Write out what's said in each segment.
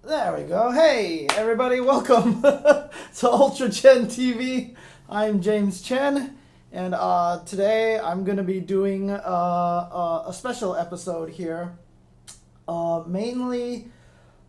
There we go. Hey, everybody, welcome to UltraChenTV. I'm James Chen, and today I'm going to be doing a special episode here. Mainly,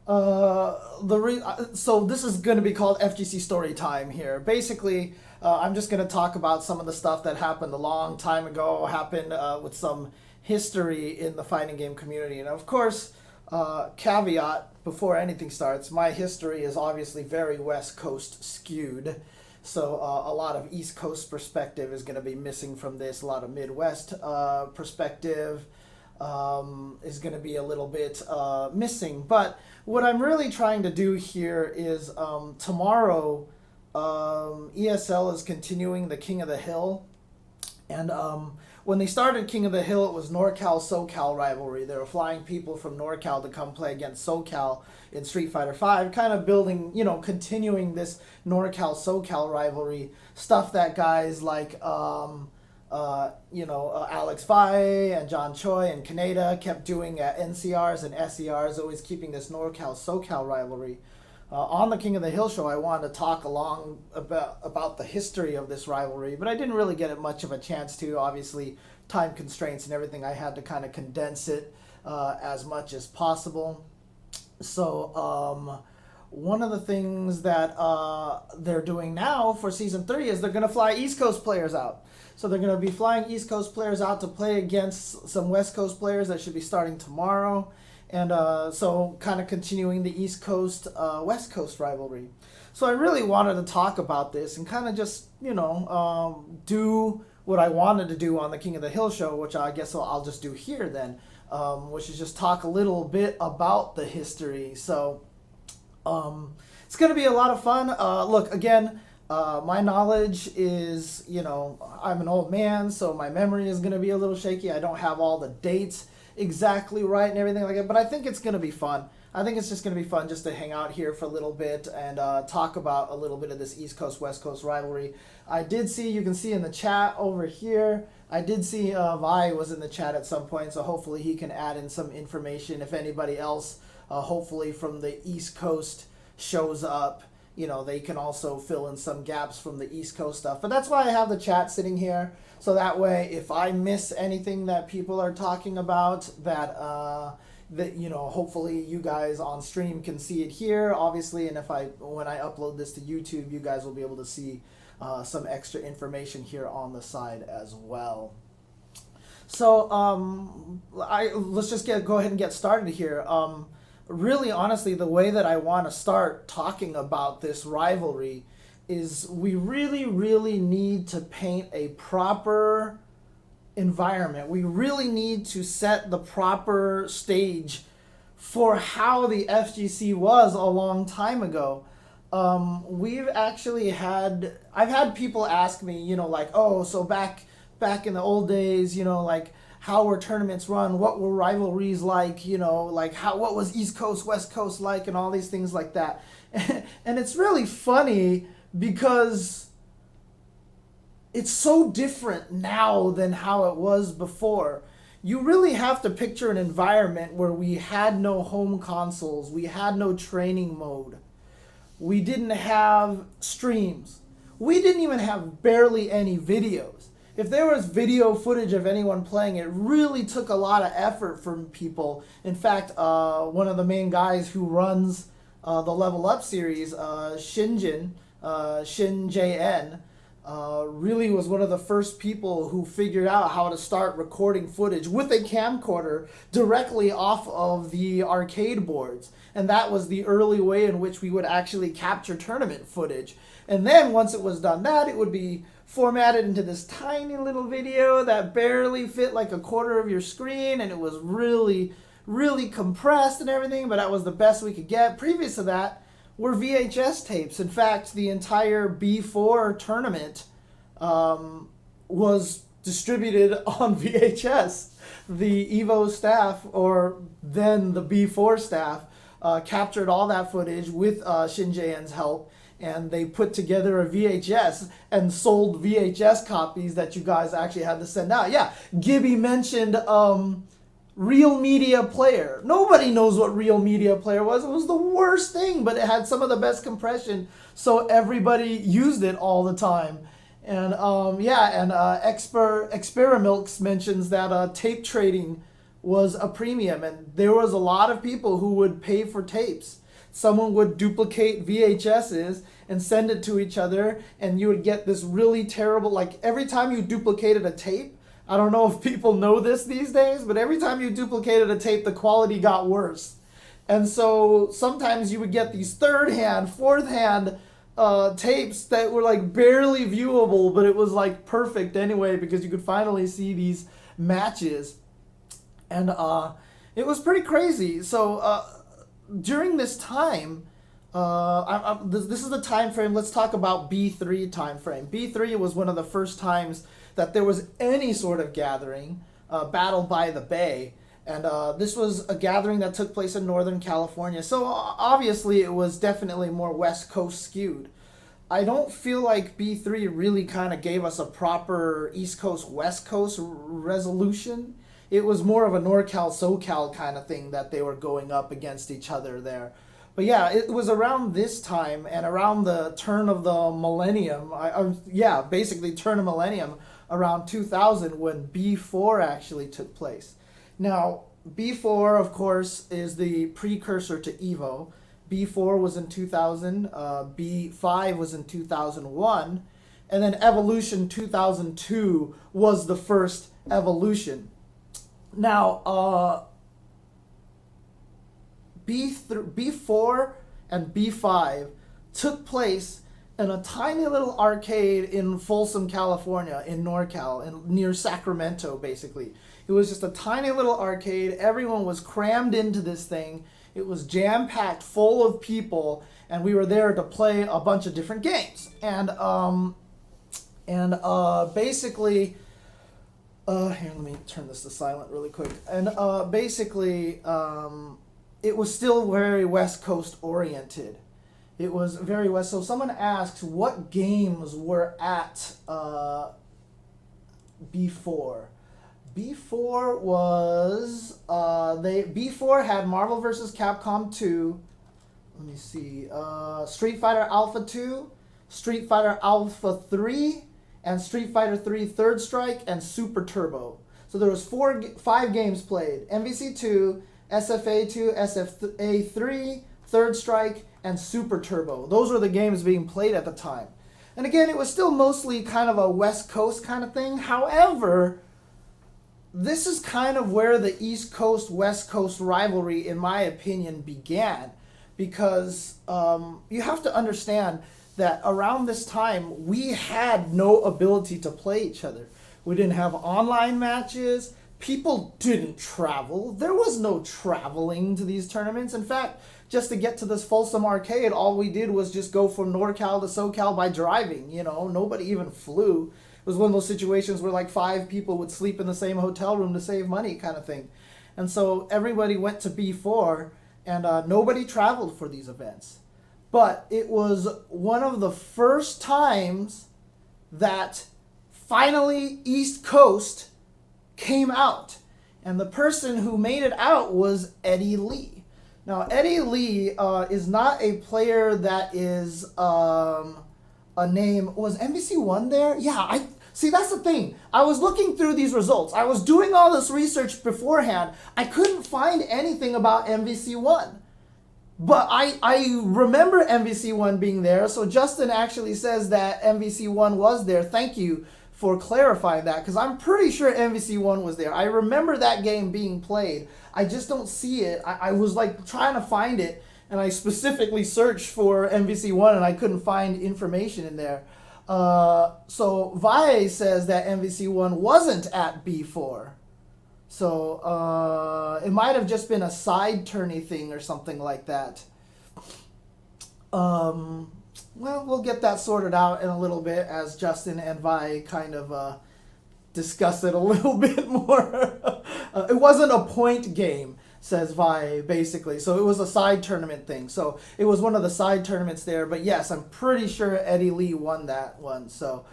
so this is going to be called FGC Story Time here. Basically, I'm just going to talk about some of the stuff that happened a long time ago, happened with some history in the fighting game community. And of course, caveat before anything starts, my history is obviously very West Coast skewed. So a lot of East Coast perspective is going to be missing from this. A lot of Midwest perspective is going to be a little bit missing. But what I'm really trying to do here is tomorrow ESL is continuing the King of the Hill. And when they started King of the Hill, it was NorCal-SoCal rivalry. They were flying people from NorCal to come play against SoCal in Street Fighter V, kind of building, continuing this NorCal-SoCal rivalry. Stuff that guys like, Alex Valle and John Choi and Kaneda kept doing at NCRs and SCRs, always keeping this NorCal-SoCal rivalry. On the King of the Hill show, I wanted to talk along about the history of this rivalry, but I didn't really get much of a chance to. Obviously, time constraints and everything, I had to kind of condense it as much as possible. So one of the things that they're doing now for Season 3 is they're going to fly East Coast players out. So they're going to be flying East Coast players out to play against some West Coast players that should be starting tomorrow. And so kind of continuing the East Coast, West Coast rivalry. So I really wanted to talk about this and kind of just, do what I wanted to do on the King of the Hill show, which I guess I'll just do here then, which is just talk a little bit about the history. So it's going to be a lot of fun. Look, again, my knowledge is, I'm an old man, so my memory is going to be a little shaky. I don't have all the dates exactly right and everything like that, but I think it's going to be fun. I think it's just going to be fun just to hang out here for a little bit and talk about a little bit of this East Coast West Coast rivalry. I did see, you can see in the chat over here, I did see Valle was in the chat at some point, so hopefully he can add in some information. If anybody else hopefully from the East Coast shows up, they can also fill in some gaps from the East Coast stuff. But that's why I have the chat sitting here. So that way, if I miss anything that people are talking about, that hopefully you guys on stream can see it here, obviously. And when I upload this to YouTube, you guys will be able to see some extra information here on the side as well. So let's just go ahead and get started here. Really, honestly, the way that I want to start talking about this rivalry is we really, really need to paint a proper environment. We really need to set the proper stage for how the FGC was a long time ago. I've had people ask me, so back in the old days, how were tournaments run? What were rivalries like? What was East Coast, West Coast like, and all these things like that. And it's really funny because it's so different now than how it was before. You really have to picture an environment where we had no home consoles, we had no training mode, we didn't have streams, we didn't even have barely any videos. If there was video footage of anyone playing, it really took a lot of effort from people. In fact, one of the main guys who runs the Level Up series, Shin JN, really was one of the first people who figured out how to start recording footage with a camcorder directly off of the arcade boards. And that was the early way in which we would actually capture tournament footage. And then once it was done that, it would be formatted into this tiny little video that barely fit like a quarter of your screen, and it was really, really compressed and everything, but that was the best we could get. Previous to that were VHS tapes. In fact, the entire B4 tournament was distributed on VHS. The EVO staff, or then the B4 staff, captured all that footage with Shin Jae-en's help, and they put together a VHS and sold VHS copies that you guys actually had to send out. Yeah, Gibby mentioned Real Media Player. Nobody knows what Real Media Player was. It was the worst thing, but it had some of the best compression, so everybody used it all the time. And Experimilks mentions that tape trading was a premium, and there was a lot of people who would pay for tapes. Someone would duplicate VHSs and send it to each other, and you would get this really terrible, like every time you duplicated a tape, I don't know if people know this these days, but every time you duplicated a tape, the quality got worse. And so sometimes you would get these third hand, fourth hand tapes that were like barely viewable, but it was like perfect anyway because you could finally see these matches. And it was pretty crazy. So during this time, this is the time frame. Let's talk about B3 time frame. B3 was one of the first times that there was any sort of gathering, Battle by the Bay. And this was a gathering that took place in Northern California. So obviously it was definitely more West Coast skewed. I don't feel like B3 really kind of gave us a proper East Coast, West Coast resolution. It was more of a NorCal, SoCal kind of thing that they were going up against each other there. But yeah, it was around this time and around the turn of the millennium, basically turn of millennium, around 2000 when B4 actually took place. Now, B4, of course, is the precursor to EVO. B4 was in 2000, B5 was in 2001, and then Evolution 2002 was the first Evolution. Now, B4 and B5 took place in a tiny little arcade in Folsom, California, in NorCal, near Sacramento, basically. It was just a tiny little arcade. Everyone was crammed into this thing. It was jam-packed full of people, and we were there to play a bunch of different games. And basically, here, let me turn this to silent really quick. And basically, it was still very West Coast oriented. It was very West. So someone asks, what games were at B4? B4 was B4 had Marvel vs. Capcom 2. Let me see. Street Fighter Alpha 2, Street Fighter Alpha 3, and Street Fighter 3 Third Strike and Super Turbo. So there was 5 games played: MVC 2, SFA 2, SFA 3, Third Strike, and Super Turbo. Those were the games being played at the time. And again, it was still mostly kind of a West Coast kind of thing. However, this is kind of where the East Coast, West Coast rivalry, in my opinion, began. Because you have to understand that around this time, we had no ability to play each other. We didn't have online matches. People didn't travel. There was no traveling to these tournaments. In fact, just to get to this Folsom arcade, all we did was just go from NorCal to SoCal by driving. You know, nobody even flew. It was one of those situations where like 5 people would sleep in the same hotel room to save money kind of thing. And so everybody went to B4, and nobody traveled for these events. But it was one of the first times that finally East Coast came out. And the person who made it out was Eddie Lee. Now, Eddie Lee is not a player that is a name. Was MVC1 there? Yeah, see, that's the thing. I was looking through these results. I was doing all this research beforehand. I couldn't find anything about MVC1. But I remember MVC1 being there. So Justin actually says that MVC1 was there. Thank you for clarifying that, because I'm pretty sure MVC1 was there. I remember that game being played. I just don't see it. I was like trying to find it, and I specifically searched for MVC1, and I couldn't find information in there. So Valle says that MVC1 wasn't at B4. So it might have just been a side tourney thing or something like that. Well, we'll get that sorted out in a little bit as Justin and Vi kind of discuss it a little bit more. It wasn't a point game, says Vi, basically. So it was a side tournament thing. So it was one of the side tournaments there. But yes, I'm pretty sure Eddie Lee won that one. So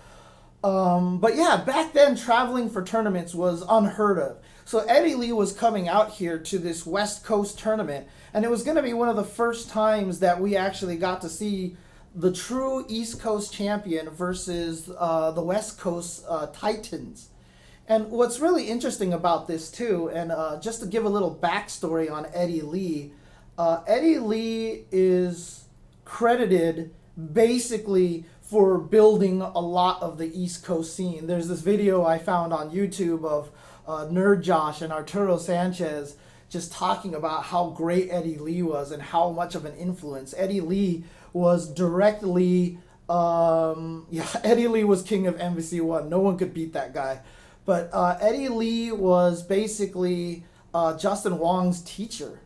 But yeah, back then traveling for tournaments was unheard of. So Eddie Lee was coming out here to this West Coast tournament, and it was going to be one of the first times that we actually got to see the true East Coast champion versus the West Coast Titans. And what's really interesting about this too, and just to give a little backstory on Eddie Lee is credited basically for building a lot of the East Coast scene. There's this video I found on YouTube of Nerd Josh and Arturo Sanchez just talking about how great Eddie Lee was and how much of an influence. Eddie Lee was directly, Eddie Lee was king of MVC1. No one could beat that guy. But Eddie Lee was basically Justin Wong's teacher.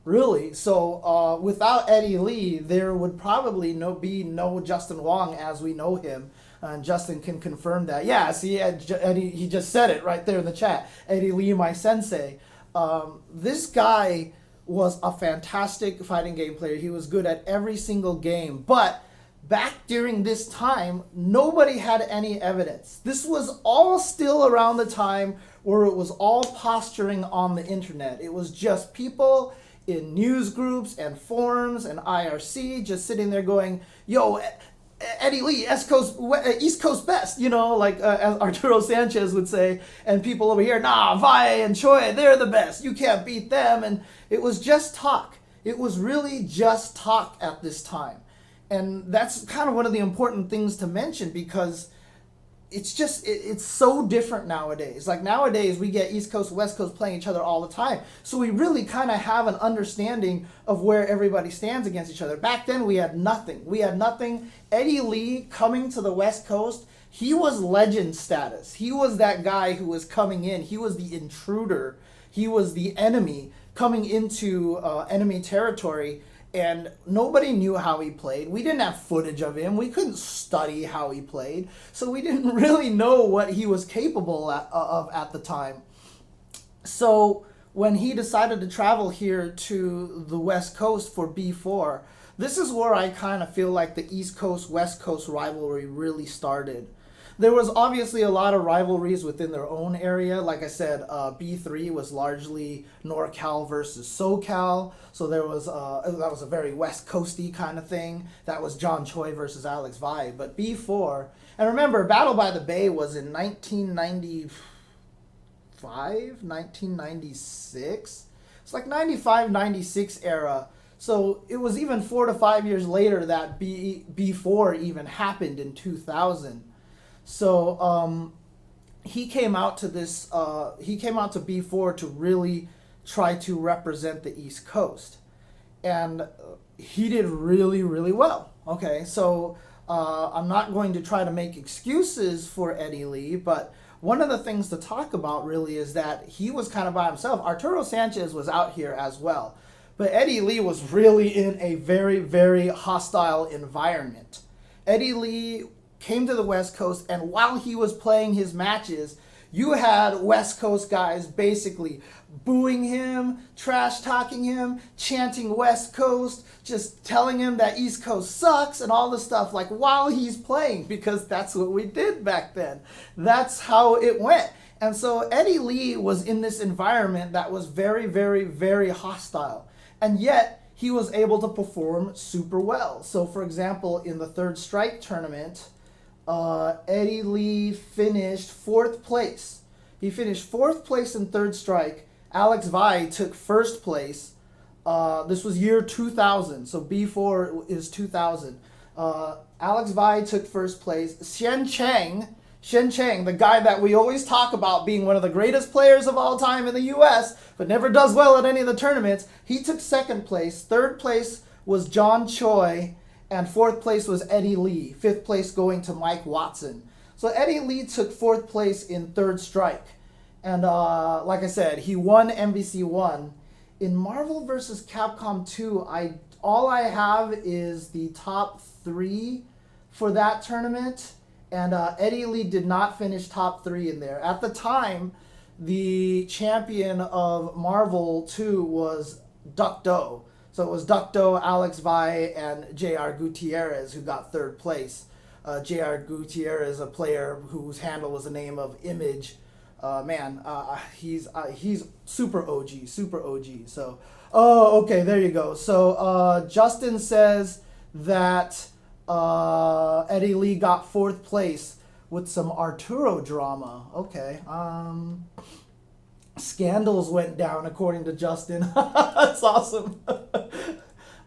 Really. So without Eddie Lee, there would probably be no Justin Wong as we know him. And Justin can confirm that. Yeah, see, Eddie, he just said it right there in the chat. Eddie Lee, my sensei. This guy was a fantastic fighting game player. He was good at every single game. But back during this time, nobody had any evidence. This was all still around the time where it was all posturing on the internet. It was just people in news groups and forums and IRC just sitting there going, yo, Eddie Lee, East Coast best, like as Arturo Sanchez would say, and people over here, nah, Valle and Choi, they're the best, you can't beat them. And it was just talk. It was really just talk at this time. And that's kind of one of the important things to mention, because it's so different nowadays. Like nowadays we get East Coast, West Coast playing each other all the time. So we really kind of have an understanding of where everybody stands against each other. Back then we had nothing. Eddie Lee coming to the West Coast, he was legend status. He was that guy who was coming in. He was the intruder. He was the enemy coming into enemy territory. And nobody knew how he played. We didn't have footage of him. We couldn't study how he played. So we didn't really know what he was capable of at the time. So when he decided to travel here to the West Coast for B4, this is where I kind of feel like the East Coast, West Coast rivalry really started. There was obviously a lot of rivalries within their own area. Like I said, B3 was largely NorCal versus SoCal. So there was that was a very West Coasty kind of thing. That was John Choi versus Alex Valle. But B4, and remember, Battle by the Bay was in 1995, 1996. It's like 95, 96 era. So it was even 4 to 5 years later that B4 even happened in 2000. So he came out to B4 to really try to represent the East Coast, and he did really, really well. Okay, so I'm not going to try to make excuses for Eddie Lee, but one of the things to talk about really is that he was kind of by himself. Arturo Sanchez was out here as well, but Eddie Lee was really in a very, very hostile environment. Eddie Lee came to the West Coast, and while he was playing his matches, you had West Coast guys basically booing him, trash talking him, chanting West Coast, just telling him that East Coast sucks and all this stuff, like while he's playing, because that's what we did back then. That's how it went. And so Eddie Lee was in this environment that was very, very, very hostile. And yet he was able to perform super well. So for example, in the Third Strike tournament, Eddie Lee finished 4th place. He finished 4th place in Third Strike. Alex Valle took 1st place. This was year 2000, so B4 is 2000. Alex Valle took 1st place. Shen Cheng, the guy that we always talk about being one of the greatest players of all time in the U.S., but never does well at any of the tournaments, he took 2nd place. 3rd place was John Choi. And 4th place was Eddie Lee. 5th place going to Mike Watson. So Eddie Lee took 4th place in Third Strike. And like I said, he won MVC1. In Marvel vs. Capcom 2, all I have is the top 3 for that tournament. And Eddie Lee did not finish top 3 in there. At the time, the champion of Marvel 2 was Duck Doe. So it was Duck Doe, Alex Valle, and J.R. Gutierrez who got 3rd place. J.R. Gutierrez, a player whose handle was the name of Image. He's super OG, super OG. So, oh, okay, there you go. So Justin says that Eddie Lee got 4th place with some Arturo drama. Okay. Scandals went down according to Justin. That's awesome.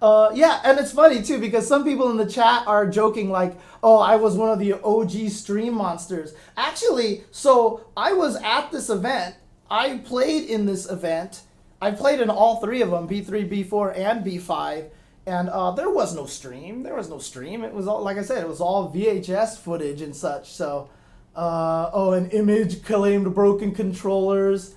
Yeah, and it's funny too because some people in the chat are joking like, oh, I was one of the OG stream monsters. Actually, so I was at this event. I played in this event. I played in all 3 of them, B3, B4, and B5. And there was no stream. There was no stream. It was all, like I said, it was all VHS footage and such. So, an Image claimed broken controllers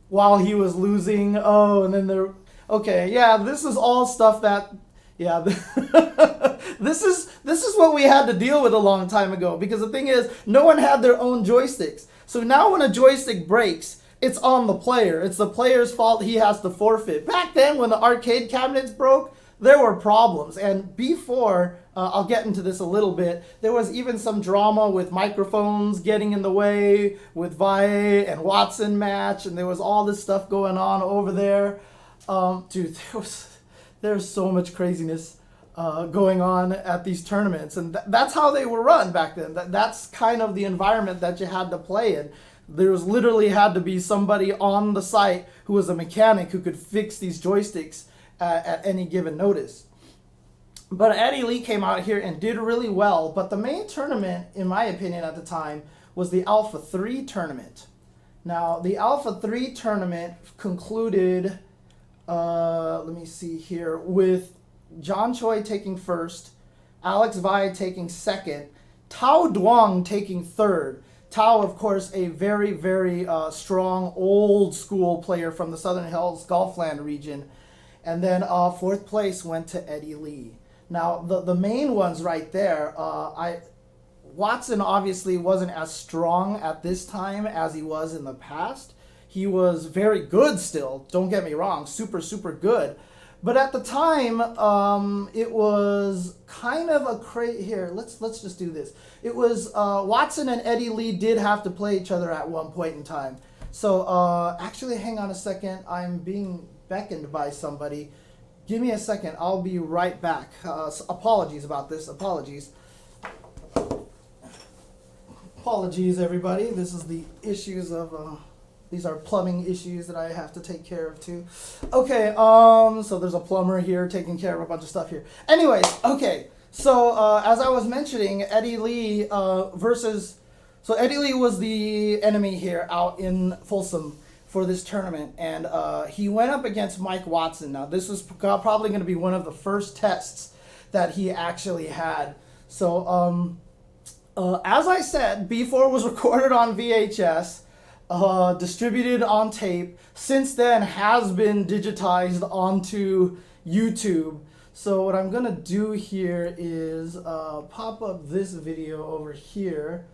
while he was losing. Oh, and then there... Okay, yeah, this is all stuff that, yeah, this is what we had to deal with a long time ago, because the thing is, no one had their own joysticks. So now when a joystick breaks, it's on the player. It's the player's fault. He has to forfeit. Back then, when the arcade cabinets broke, there were problems. And before, I'll get into this a little bit, there was even some drama with microphones getting in the way, with Valle and Watson match, and there was all this stuff going on over there. Dude, there's so much craziness going on at these tournaments, and that's how they were run back then. That's kind of the environment that you had to play in. There was literally had to be somebody on the site who was a mechanic who could fix these joysticks at any given notice. But Eddie Lee came out here and did really well, but the main tournament, in my opinion at the time, was the Alpha 3 tournament. Now, the Alpha 3 tournament concluded... let me see here, with John Choi taking 1st, Alex Valle taking 2nd, Tao Duong taking 3rd. Tao, of course, a very, very strong, old-school player from the Southern Hills Gulfland region. And then 4th place went to Eddie Lee. Now, the main ones right there, Watson obviously wasn't as strong at this time as he was in the past. He was very good still, don't get me wrong, super, super good. But at the time, it was kind of a here, let's just do this. It was, Watson and Eddie Lee did have to play each other at one point in time. So, actually, hang on a second. I'm being beckoned by somebody. Give me a second. I'll be right back. Apologies about this. Apologies. Apologies, everybody. This is the issues of... These are plumbing issues that I have to take care of too. Okay, so there's a plumber here taking care of a bunch of stuff here. Anyways, okay, so as I was mentioning, Eddie Lee So Eddie Lee was the enemy here out in Folsom for this tournament, and he went up against Mike Watson. Now, this was probably going to be one of the first tests that he actually had. So, as I said, B4 was recorded on VHS. Distributed on tape, since then has been digitized onto YouTube. So what I'm gonna do here is pop up this video over here,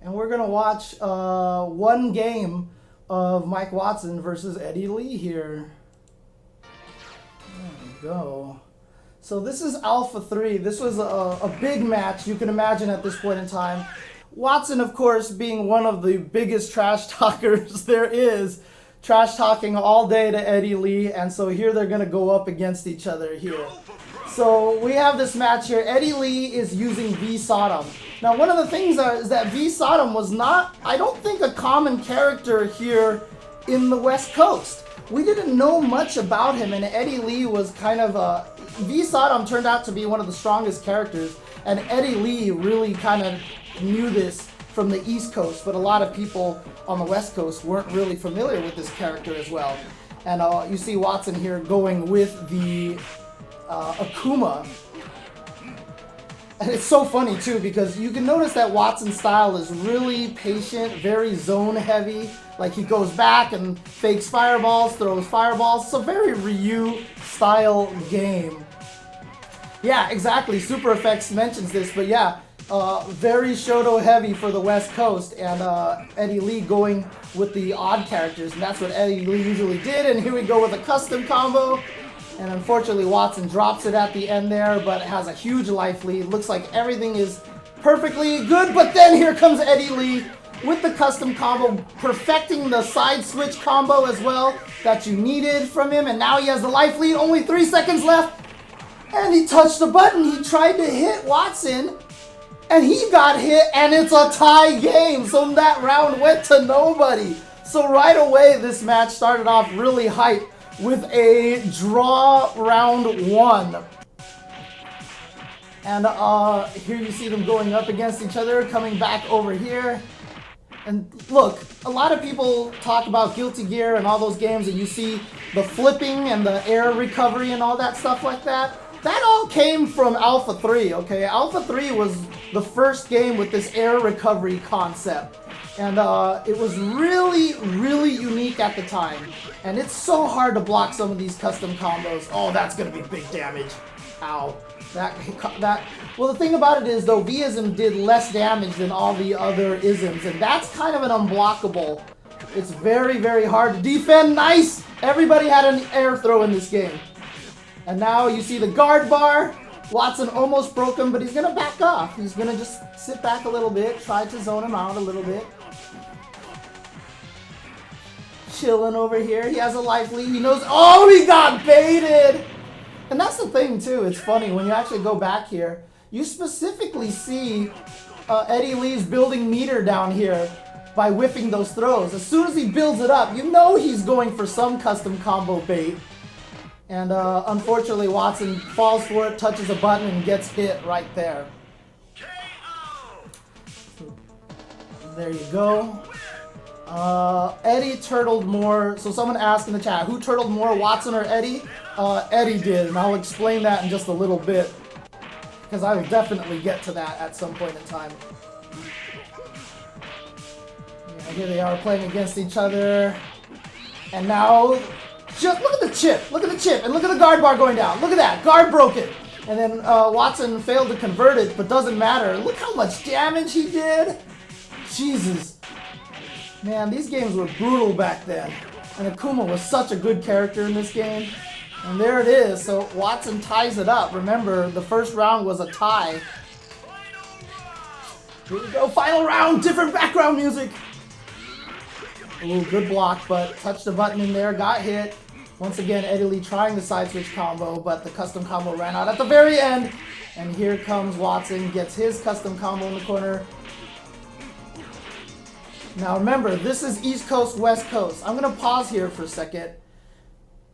and we're gonna watch one game of Mike Watson versus Eddie Lee here. There we go. So this is Alpha 3. This was a big match, you can imagine, at this point in time. Watson, of course, being one of the biggest trash talkers there is, trash talking all day to Eddie Lee, and so here they're going to go up against each other here. So we have this match here. Eddie Lee is using V Sodom. Now, one of the things is that V Sodom was not, I don't think, a common character here in the West Coast. We didn't know much about him, and Eddie Lee was kind of V Sodom turned out to be one of the strongest characters, and Eddie Lee really kind of knew this from the East Coast, but a lot of people on the West Coast weren't really familiar with this character as well. And you see Watson here going with the Akuma. And it's so funny too, because you can notice that Watson's style is really patient, very zone heavy. Like he goes back and fakes fireballs, throws fireballs. It's a very Ryu style game. Yeah, exactly. Super Effects mentions this, but yeah, very Shoto heavy for the West Coast, and Eddie Lee going with the odd characters, and that's what Eddie Lee usually did. And here we go with a custom combo, and unfortunately Watson drops it at the end there, but has a huge life lead. Looks like everything is perfectly good, but then here comes Eddie Lee with the custom combo, perfecting the side switch combo as well that you needed from him, and now he has the life lead, only 3 seconds left, and he touched the button. He tried to hit Watson, and he got hit, and it's a tie game, so that round went to nobody. So right away, this match started off really hype with a draw round 1. And here you see them going up against each other, coming back over here. And look, a lot of people talk about Guilty Gear and all those games, and you see the flipping and the air recovery and all that stuff like that. That all came from Alpha 3, okay? Alpha 3 was the first game with this air recovery concept. And it was really, really unique at the time. And it's so hard to block some of these custom combos. Oh, that's going to be big damage. Ow. Well, the thing about it is, though, V-ism did less damage than all the other isms. And that's kind of an unblockable. It's very, very hard to defend. Nice! Everybody had an air throw in this game. And now you see the guard bar. Watson almost broke him, but he's going to back off. He's going to just sit back a little bit, try to zone him out a little bit. Chilling over here. He has a life lead. He knows, oh, he got baited! And that's the thing, too. It's funny. When you actually go back here, you specifically see Eddie Lee's building meter down here by whiffing those throws. As soon as he builds it up, you know he's going for some custom combo bait. And unfortunately, Watson falls for it, touches a button, and gets hit right there. There you go. Eddie turtled more. So someone asked in the chat, who turtled more, Watson or Eddie? Eddie did, and I'll explain that in just a little bit, because I will definitely get to that at some point in time. Yeah, here they are playing against each other. And now, just look at the chip. Look at the chip, and look at the guard bar going down. Look at that, guard broke it. And then Watson failed to convert it, but doesn't matter. Look how much damage he did. Jesus. Man, these games were brutal back then. And Akuma was such a good character in this game. And there it is. So Watson ties it up. Remember, the first round was a tie. Here we go. Final round. Different background music. Ooh, good block, but touched the button in there. Got hit. Once again, Eddie Lee trying the side switch combo, but the custom combo ran out at the very end. And here comes Watson. Gets his custom combo in the corner. Now remember, this is East Coast, West Coast. I'm going to pause here for a second.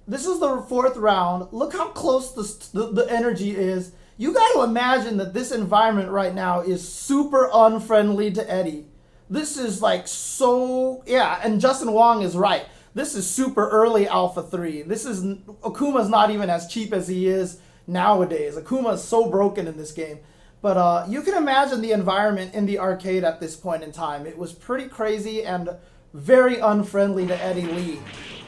This is the 4th round. Look how close the energy is. You got to imagine that this environment right now is super unfriendly to Eddie. This is like so, yeah, and Justin Wong is right. This is super early Alpha 3. Akuma's not even as cheap as he is nowadays. Akuma is so broken in this game. But you can imagine the environment in the arcade at this point in time. It was pretty crazy and very unfriendly to Eddie Lee.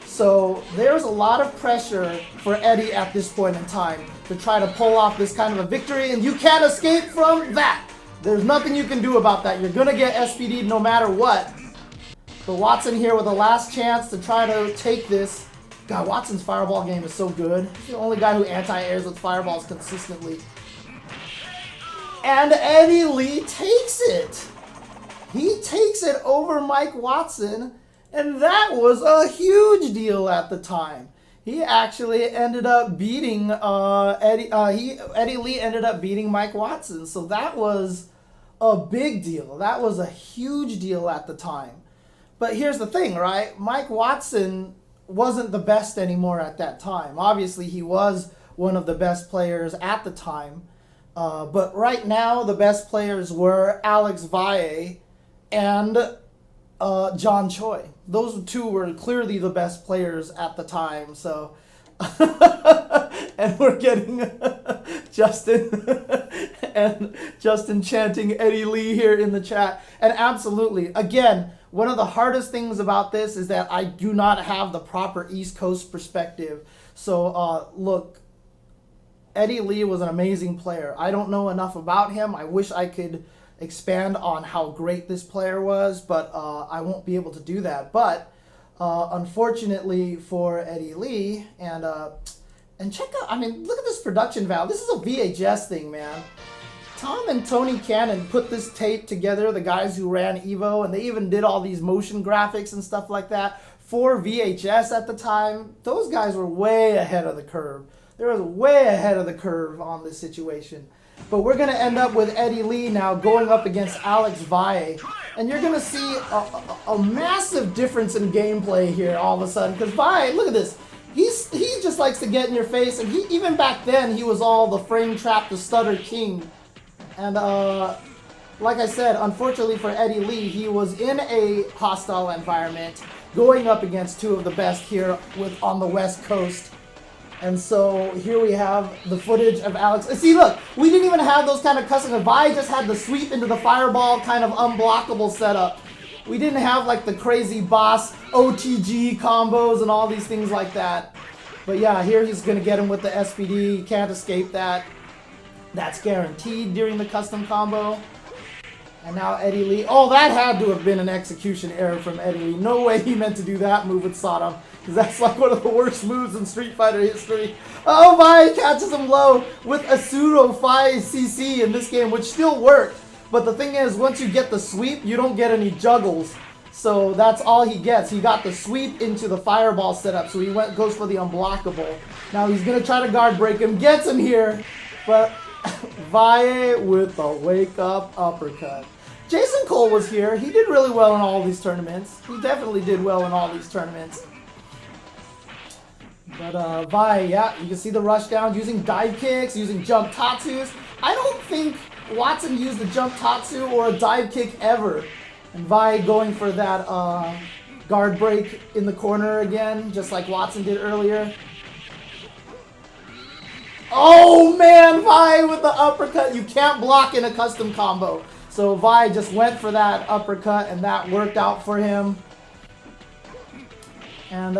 So there's a lot of pressure for Eddie at this point in time to try to pull off this kind of a victory, and you can't escape from that. There's nothing you can do about that. You're going to get SPD'd no matter what. But Watson here with a last chance to try to take this. God, Watson's fireball game is so good. He's the only guy who anti-airs with fireballs consistently. And Eddie Lee takes it. He takes it over Mike Watson, and that was a huge deal at the time. He actually ended up beating Eddie Lee ended up beating Mike Watson, so that was a big deal. That was a huge deal at the time. But here's the thing, right? Mike Watson wasn't the best anymore at that time. Obviously, he was one of the best players at the time. But right now, the best players were Alex Valle and John Choi. Those two were clearly the best players at the time. So, and we're getting Justin chanting Eddie Lee here in the chat. And absolutely, again, one of the hardest things about this is that I do not have the proper East Coast perspective. So, look. Eddie Lee was an amazing player. I don't know enough about him. I wish I could expand on how great this player was, but I won't be able to do that. But unfortunately for Eddie Lee, and check out, I mean, look at this production value. This is a VHS thing, man. Tom and Tony Cannon put this tape together, the guys who ran Evo, and they even did all these motion graphics and stuff like that for VHS at the time. Those guys were way ahead of the curve. They were way ahead of the curve on this situation. But we're going to end up with Eddie Lee now going up against Alex Valle. And you're going to see a massive difference in gameplay here all of a sudden. Because Valle, look at this. He just likes to get in your face. And even back then, he was all the frame trap, the stutter king. And like I said, unfortunately for Eddie Lee, he was in a hostile environment going up against two of the best here on the West Coast. And so here we have the footage of Alex. See, look, we didn't even have those kind of custom. Vi just had the sweep into the fireball kind of unblockable setup. We didn't have like the crazy boss OTG combos and all these things like that. But yeah, here he's going to get him with the SPD. You can't escape that. That's guaranteed during the custom combo. And now Eddie Lee. Oh, that had to have been an execution error from Eddie Lee. No way he meant to do that move with Sodom. Because that's like one of the worst moves in Street Fighter history. Oh my, catches him low with a pseudo 5cc in this game, which still worked. But the thing is, once you get the sweep, you don't get any juggles. So that's all he gets. He got the sweep into the fireball setup, so he goes for the unblockable. Now he's going to try to guard break him, gets him here. But Valle with the wake up uppercut. Jason Cole was here. He did really well in all these tournaments. He definitely did well in all these tournaments. But Valle, yeah, you can see the rush down using dive kicks, using jump tatsus. I don't think Watson used a jump tatsu or a dive kick ever. And Valle going for that guard break in the corner again, just like Watson did earlier. Oh man, Valle with the uppercut. You can't block in a custom combo. So Valle just went for that uppercut and that worked out for him. And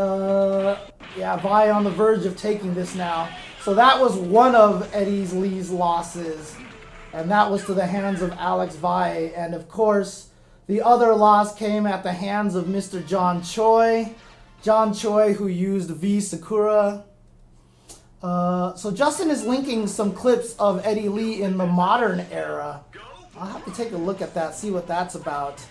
yeah, Valle on the verge of taking this now. So that was one of Eddie Lee's losses. And that was to the hands of Alex Valle. And of course, the other loss came at the hands of Mr. John Choi. John Choi, who used V Sakura. So Justin is linking some clips of Eddie Lee in the modern era. I'll have to take a look at that, see what that's about.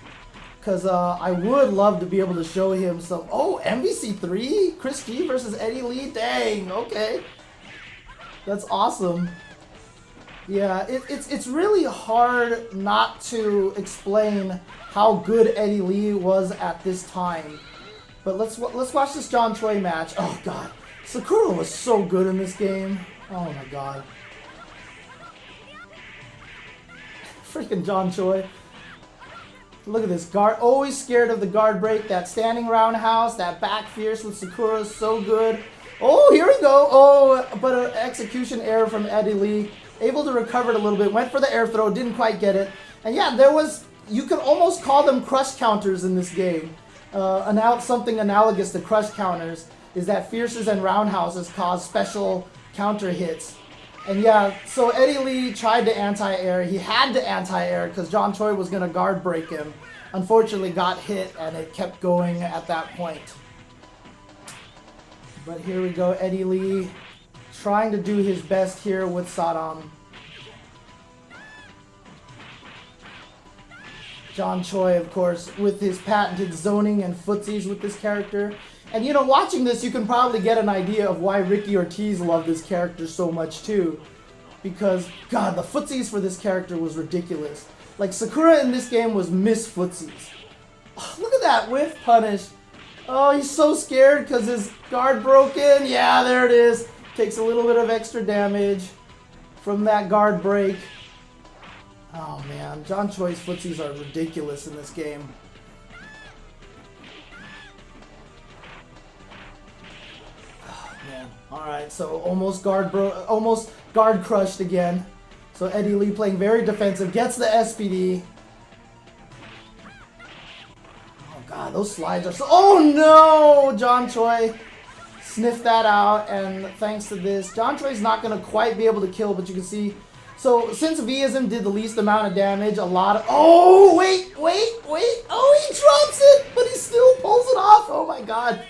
Because I would love to be able to show him some... Oh, MVC3? Chris G versus Eddie Lee? Dang, okay. That's awesome. Yeah, it's really hard not to explain how good Eddie Lee was at this time. But let's watch this John Choi match. Oh, God. Sakura was so good in this game. Oh, my God. Freaking John Choi. Look at this. Guard, always scared of the guard break. That standing roundhouse, that back fierce with Sakura is so good. Oh, here we go. Oh, but an execution error from Eddie Lee. Able to recover it a little bit. Went for the air throw, didn't quite get it. And yeah, there was, you could almost call them crush counters in this game. Something analogous to crush counters is that fierces and roundhouses cause special counter hits. And yeah, so Eddie Lee tried to anti-air. He had to anti-air because John Choi was going to guard break him. Unfortunately got hit and it kept going at that point. But here we go, Eddie Lee trying to do his best here with Saddam. John Choi, of course, with his patented zoning and footsies with this character. And you know, watching this, you can probably get an idea of why Ricky Ortiz loved this character so much too. Because, God, the footsies for this character was ridiculous. Like, Sakura in this game was Miss Footsies. Oh, look at that whiff punish. Oh, he's so scared because his guard broken. Yeah, there it is. Takes a little bit of extra damage from that guard break. Oh, man. John Choi's footsies are ridiculous in this game. Alright, so almost guard crushed again. So Eddie Lee playing very defensive, gets the SPD. Oh god, those slides are so... Oh no! John Choi sniffed that out, and thanks to this, John Choi's not going to quite be able to kill, but you can see... So, since Vism did the least amount of damage, a lot of... Oh, wait! Oh, he drops it, but he still pulls it off! Oh my god.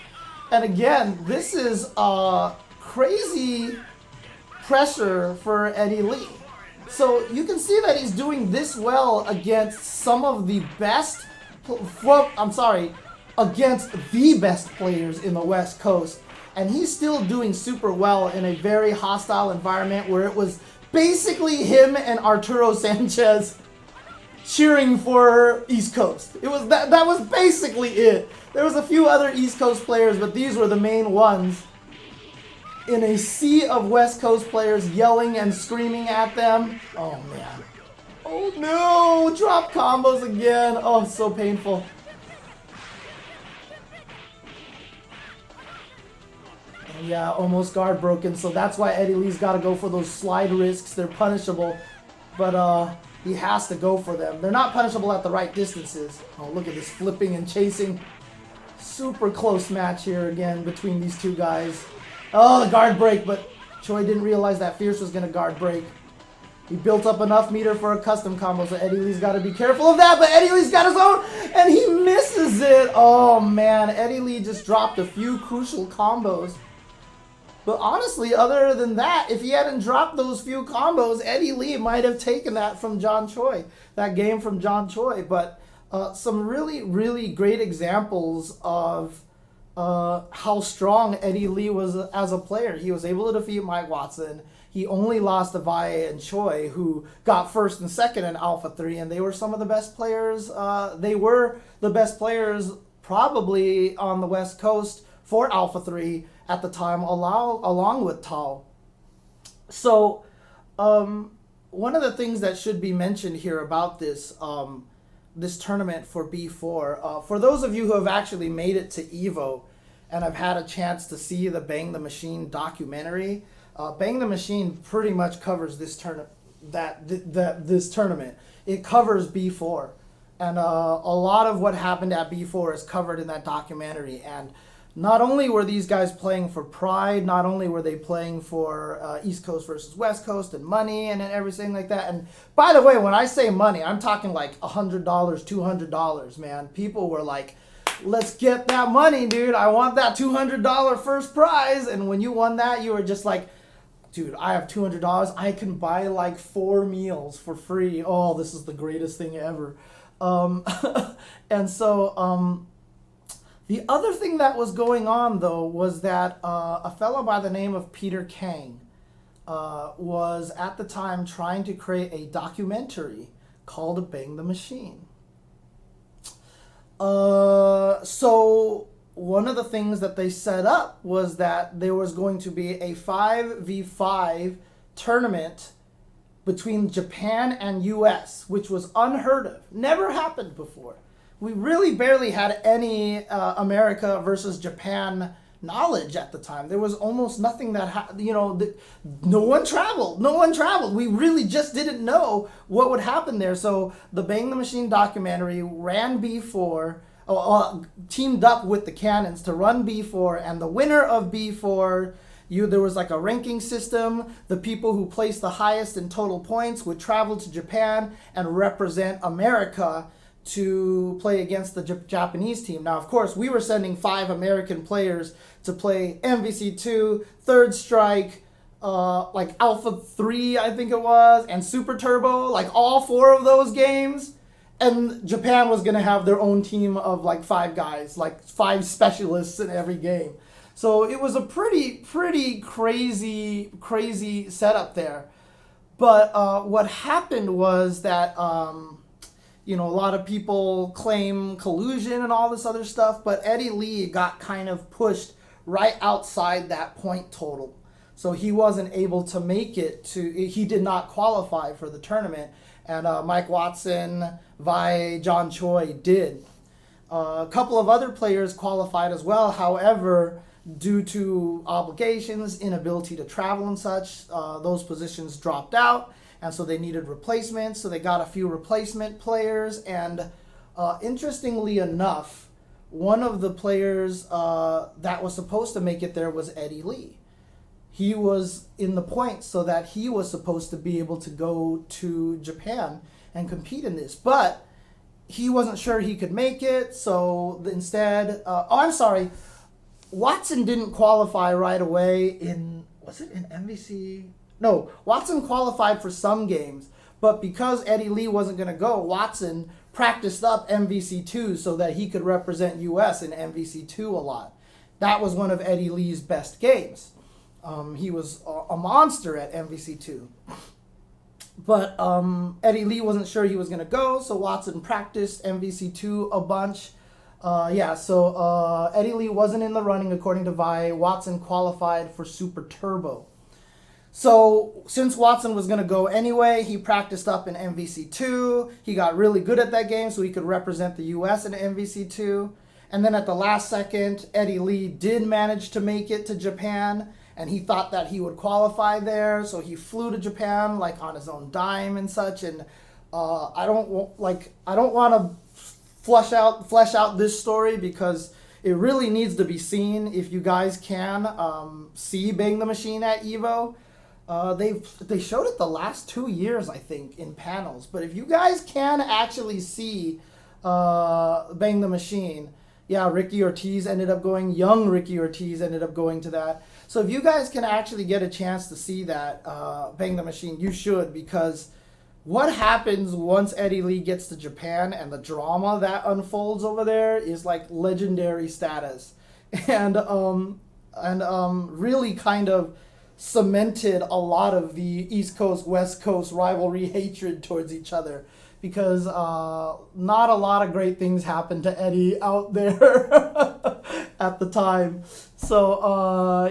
And again, this is... crazy pressure for Eddie Lee. So you can see that he's doing this well against some of the best, against the best players in the West Coast. And he's still doing super well in a very hostile environment where it was basically him and Arturo Sanchez cheering for East Coast. It was that was basically it. There was a few other East Coast players, but these were the main ones. In a sea of West Coast players yelling and screaming at them. Oh, man. Oh, no. Drop combos again. Oh, so painful. And yeah, almost guard broken. So that's why Eddie Lee's got to go for those slide risks. They're punishable. But he has to go for them. They're not punishable at the right distances. Oh, look at this flipping and chasing. Super close match here again between these two guys. Oh, the guard break, but Choi didn't realize that Fierce was going to guard break. He built up enough meter for a custom combo, so Eddie Lee's got to be careful of that, but Eddie Lee's got his own, and he misses it. Oh, man, Eddie Lee just dropped a few crucial combos. But honestly, other than that, if he hadn't dropped those few combos, Eddie Lee might have taken that from John Choi, that game from John Choi. But some really, really great examples of how strong Eddie Lee was as a player. He was able to defeat Mike Watson. He only lost to Valle and Choi, who got first and second in Alpha 3, and they were some of the best players. They were the best players probably on the West Coast for Alpha 3 at the time, along with Tao. So one of the things that should be mentioned here about this this tournament for B4, for those of you who have actually made it to EVO and have had a chance to see the Bang the Machine documentary, Bang the Machine pretty much covers this this tournament. It covers B4, and a lot of what happened at B4 is covered in that documentary. And not only were these guys playing for pride, not only were they playing for East Coast versus West Coast and money and everything like that. And by the way, when I say money, I'm talking like $100, $200, man. People were like, let's get that money, dude. I want that $200 first prize. And when you won that, you were just like, dude, I have $200. I can buy like 4 meals for free. Oh, this is the greatest thing ever. And so the other thing that was going on, though, was that a fellow by the name of Peter Kang was at the time trying to create a documentary called Bang the Machine. So one of the things that they set up was that there was going to be a 5v5 tournament between Japan and US, which was unheard of. Never happened before. We really barely had any America versus Japan knowledge at the time. There was almost nothing that, no one traveled. We really just didn't know what would happen there. So the Bang the Machine documentary ran B4, teamed up with the Cannons to run B4, and the winner of B4, there was like a ranking system. The people who placed the highest in total points would travel to Japan and represent America to play against the Japanese team. Now, of course, we were sending 5 American players to play MVC2, Third Strike, like Alpha 3, I think it was, and Super Turbo, like all 4 of those games. And Japan was going to have their own team of like 5 guys, like 5 specialists in every game. So it was a pretty crazy setup there. But what happened was that a lot of people claim collusion and all this other stuff, but Eddie Lee got kind of pushed right outside that point total. So he wasn't able to make it he did not qualify for the tournament. And Mike Watson, Valle, John Choi did. A couple of other players qualified as well. However, due to obligations, inability to travel and such, those positions dropped out. And so they needed replacements, so they got a few replacement players. And interestingly enough, one of the players that was supposed to make it there was Eddie Lee. He was in the points so that he was supposed to be able to go to Japan and compete in this. But he wasn't sure he could make it, so instead... Watson didn't qualify right away was it in MVC? No, Watson qualified for some games, but because Eddie Lee wasn't going to go, Watson practiced up MVC2 so that he could represent US in MVC2 a lot. That was one of Eddie Lee's best games. He was a monster at MVC2. But Eddie Lee wasn't sure he was going to go, so Watson practiced MVC2 a bunch. So Eddie Lee wasn't in the running according to Valle. Watson qualified for Super Turbo. So since Watson was going to go anyway, he practiced up in MVC2. He got really good at that game so he could represent the US in MVC2. And then at the last second, Eddie Lee did manage to make it to Japan, and he thought that he would qualify there. So he flew to Japan like on his own dime and such. And I don't want to flesh out this story because it really needs to be seen. If you guys can see Bang the Machine at Evo. They showed it the last 2 years, I think, in panels. But if you guys can actually see Bang the Machine, yeah, Ricky Ortiz ended up going. Young Ricky Ortiz ended up going to that. So if you guys can actually get a chance to see that Bang the Machine, you should, because what happens once Eddie Lee gets to Japan and the drama that unfolds over there is like legendary status, and really kind of cemented a lot of the East Coast, West Coast rivalry hatred towards each other, because not a lot of great things happened to Eddie out there at the time. So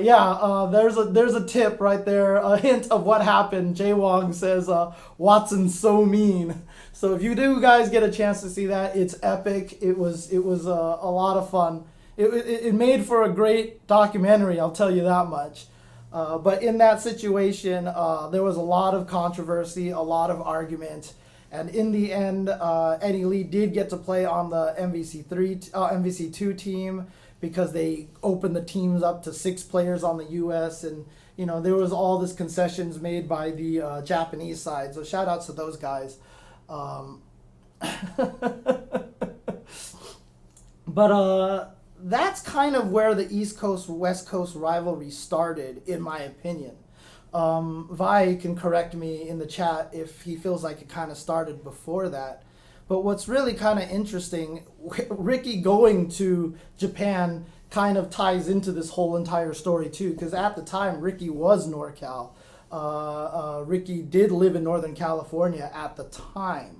there's a tip right there, a hint of what happened. Jay Wong says Watson's so mean. So if you do guys get a chance to see that, it's epic. It was a lot of fun. It made for a great documentary, I'll tell you that much. But in that situation, there was a lot of controversy, a lot of argument, and in the end, Eddie Lee did get to play on the MVC2 team because they opened the teams up to 6 players on the U.S. and there was all this concessions made by the Japanese side. So shout outs to those guys. But that's kind of where the East Coast, West Coast rivalry started, in my opinion. Vi can correct me in the chat if he feels like it kind of started before that. But what's really kind of interesting, Ricky going to Japan kind of ties into this whole entire story too, because at the time Ricky was NorCal. Ricky did live in Northern California at the time.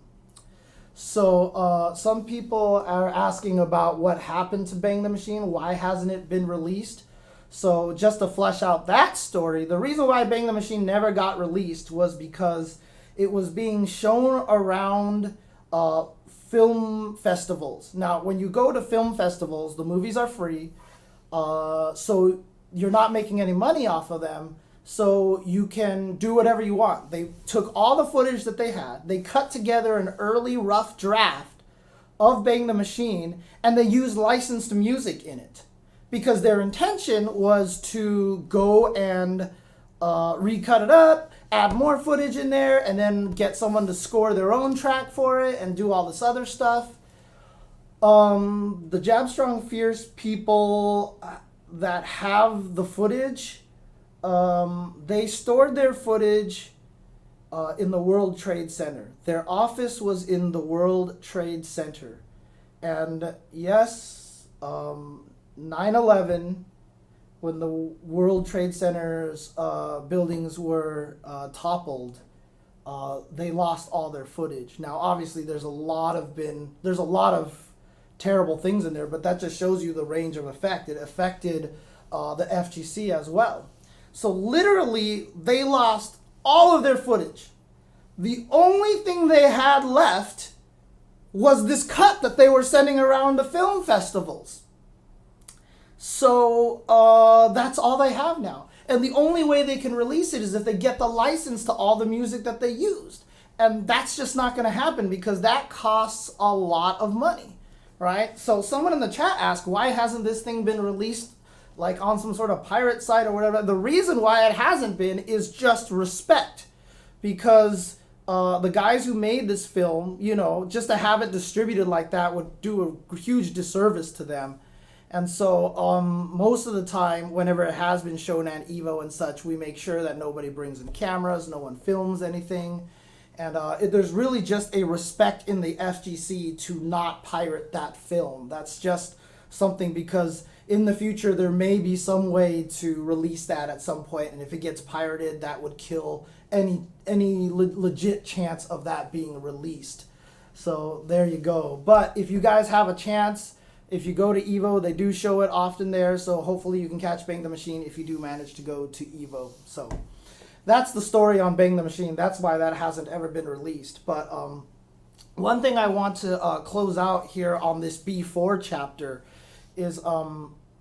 So some people are asking about what happened to Bang the Machine. Why hasn't it been released? So just to flesh out that story, the reason why Bang the Machine never got released was because it was being shown around film festivals. Now, when you go to film festivals, the movies are free, so you're not making any money off of them. So you can do whatever you want. They took all the footage that they had. They cut together an early rough draft of Bang the Machine, and they used licensed music in it because their intention was to go and recut it up, add more footage in there, and then get someone to score their own track for it and do all this other stuff. The Jab Strong Fierce people that have the footage, they stored their footage in the World Trade Center. Their office was in the World Trade Center. And yes, 9/11, when the World Trade Center's buildings were toppled, they lost all their footage. Now, obviously, there's a lot of terrible things in there, but that just shows you the range of effect. It affected the FGC as well. So literally, they lost all of their footage. The only thing they had left was this cut that they were sending around the film festivals. So that's all they have now. And the only way they can release it is if they get the license to all the music that they used. And that's just not going to happen because that costs a lot of money, right? So someone in the chat asked, why hasn't this thing been released like on some sort of pirate site or whatever? The reason why it hasn't been is just respect, because the guys who made this film, just to have it distributed like that would do a huge disservice to them. And so most of the time, whenever it has been shown at Evo and such, we make sure that nobody brings in cameras, no one films anything. And there's really just a respect in the FGC to not pirate that film. That's just something, because in the future there may be some way to release that at some point, and if it gets pirated, that would kill any legit chance of that being released. So there you go. But if you guys have a chance, if you go to Evo, they do show it often there, so hopefully you can catch Bang the Machine if you do manage to go to Evo. So that's the story on Bang the Machine. That's why that hasn't ever been released. But one thing I want to close out here on this B4 chapter is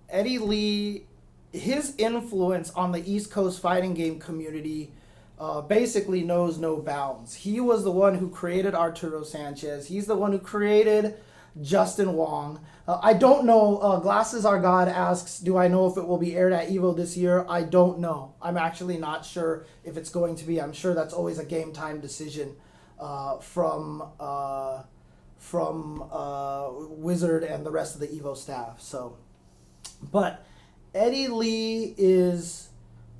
Eddie Lee, his influence on the East Coast fighting game community basically knows no bounds. He was the one who created Arturo Sanchez. He's the one who created Justin Wong. I don't know. Glasses Are God asks, do I know if it will be aired at Evo this year? I don't know. I'm actually not sure if it's going to be. I'm sure that's always a game time decision from Wizard and the rest of the Evo staff. So, but Eddie Lee is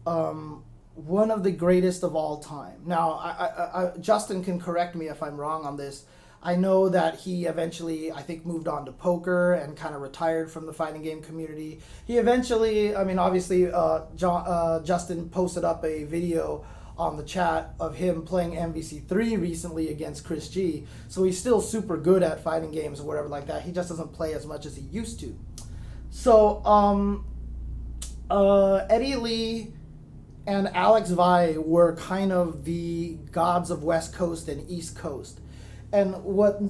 one of the greatest of all time. Now, Justin can correct me if I'm wrong on this. I know that he eventually, I think, moved on to poker and kind of retired from the fighting game community. He eventually, I mean, obviously, Justin posted up a video on the chat of him playing MVC3 recently against Chris G. So he's still super good at fighting games or whatever like that. He just doesn't play as much as he used to. So Eddie Lee and Alex Valle were kind of the gods of West Coast and East Coast. And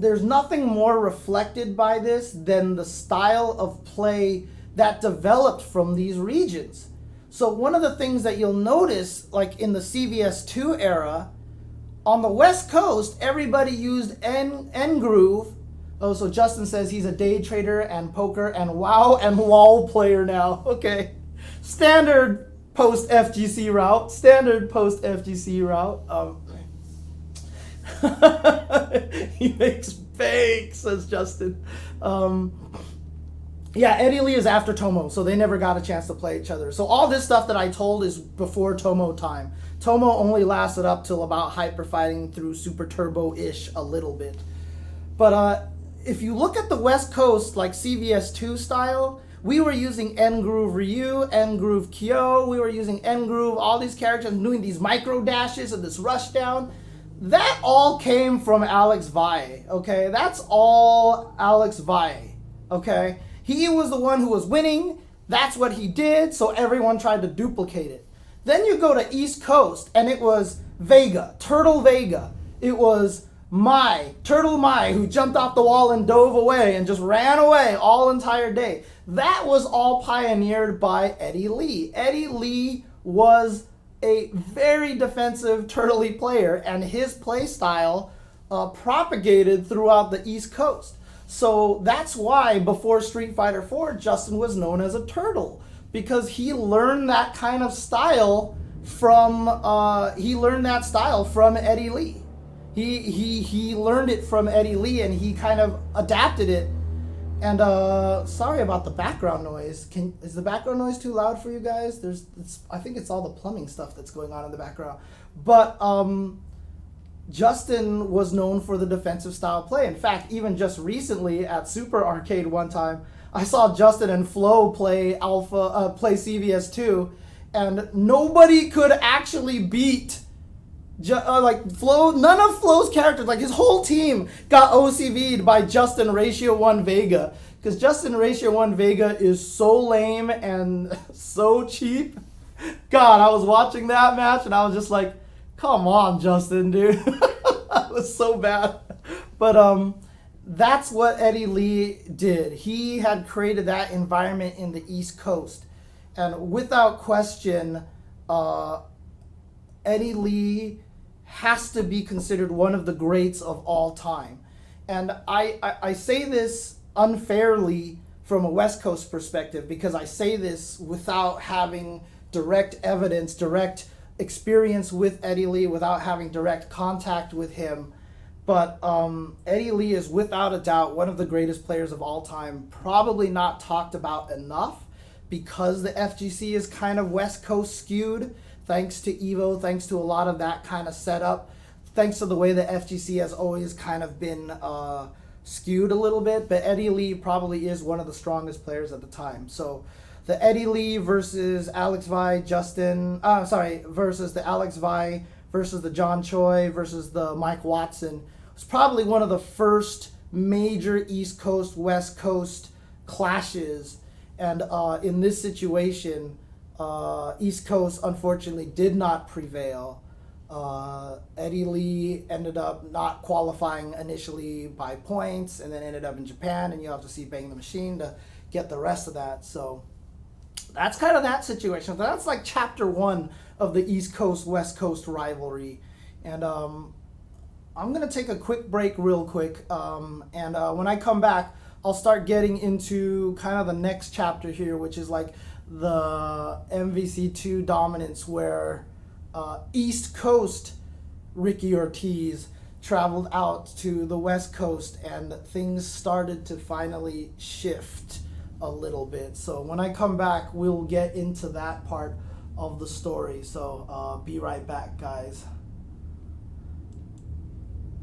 there's nothing more reflected by this than the style of play that developed from these regions. So one of the things that you'll notice, like in the CVS2 era, on the West Coast, everybody used N-Groove. Oh, so Justin says he's a day trader and poker and WoW and LOL player now. Okay. Standard post-FGC route. Standard post-FGC route. He makes bank, says Justin. Yeah, Eddie Lee is after Tomo, so they never got a chance to play each other. So all this stuff that I told is before Tomo time. Tomo only lasted up till about Hyper Fighting through Super Turbo-ish a little bit. But if you look at the West Coast, like CVS2 style, we were using N-Groove Ryu, N-Groove Kyo, we were using N-Groove, all these characters doing these micro dashes and this rush down. That all came from Alex Valle, okay? That's all Alex Valle, okay? He was the one who was winning. That's what he did, so everyone tried to duplicate it. Then you go to East Coast, and it was Vega, Turtle Vega. It was Turtle Mai, who jumped off the wall and dove away and just ran away all entire day. That was all pioneered by Eddie Lee. Eddie Lee was a very defensive turtley player, and his play style propagated throughout the East Coast. So that's why before Street Fighter 4, Justin was known as a turtle, because he learned that kind of style from Eddie Lee. He learned it from Eddie Lee, and he kind of adapted it. And sorry about the background noise. Is the background noise too loud for you guys? I think it's all the plumbing stuff that's going on in the background. But Justin was known for the defensive style play. In fact, even just recently at Super Arcade one time, I saw Justin and Flo play CVS2, and nobody could actually beat Flo. None of Flo's characters, like his whole team, got OCV'd by Justin Ratio 1 Vega, because Justin Ratio 1 Vega is so lame and so cheap. God, I was watching that match and I was just like, come on, Justin, dude. That was so bad. But that's what Eddie Lee did. He had created that environment in the East Coast. And without question, Eddie Lee has to be considered one of the greats of all time. And I say this unfairly from a West Coast perspective, because I say this without having direct evidence, direct experience with Eddie Lee, without having direct contact with him. But Eddie Lee is without a doubt one of the greatest players of all time. Probably not talked about enough because the FGC is kind of West Coast skewed, thanks to Evo, thanks to a lot of that kind of setup, thanks to the way the FGC has always kind of been skewed a little bit. But Eddie Lee probably is one of the strongest players at the time. So the Eddie Lee versus Alex Valle, versus the Alex Valle versus the John Choi versus the Mike Watson was probably one of the first major East Coast, West Coast clashes. And in this situation, East Coast unfortunately did not prevail. Eddie Lee ended up not qualifying initially by points and then ended up in Japan, and you have to see Bang the Machine to get the rest of that. So that's kind of that situation. That's like chapter one of the East Coast, West Coast rivalry. And I'm going to take a quick break real quick. And when I come back, I'll start getting into kind of the next chapter here, which is like the MVC2 dominance, where East Coast Ricky Ortiz traveled out to the West Coast and things started to finally shift a little bit. So when I come back, we'll get into that part of the story. So be right back, guys.